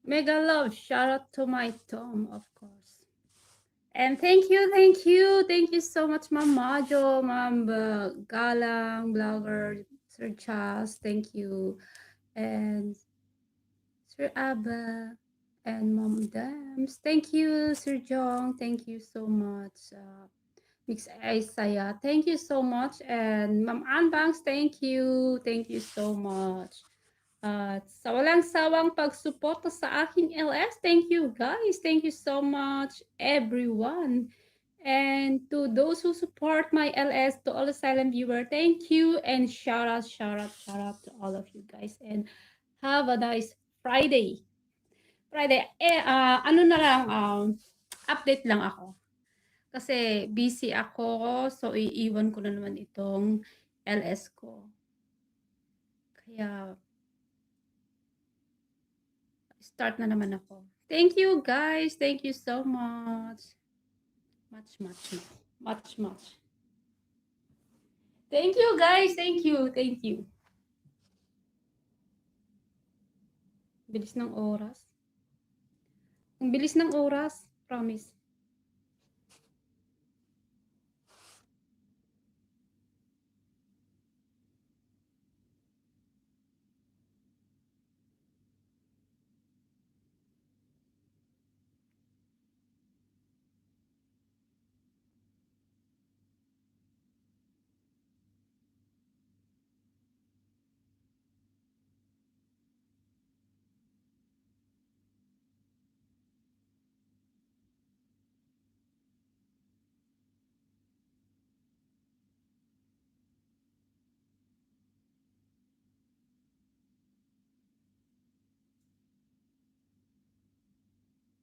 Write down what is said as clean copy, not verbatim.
Mega love. Shout out to my Tom, of course. And thank you so much, Ma'am Majo, Ma'am Galang, blogger, Sir Charles, thank you, and Sir Abba, and Mom Dams, thank you, Sir Jong, thank you so much, Mix Isaiah, thank you so much, and Ma'am Anbangs, thank you so much. At sa walang sawang pagsuporta sa aking LS, thank you guys. Thank you so much, everyone. And to those who support my LS, to all the silent viewer, thank you. And shout out to all of you guys. And have a nice Friday. Ano na lang, update lang ako. Kasi busy ako, so iiwan ko na naman itong LS ko. Kaya start na naman ako. Thank you guys. Thank you so much. Much. Thank you guys. Thank you. Bilis ng oras. Ang bilis ng oras. Promise.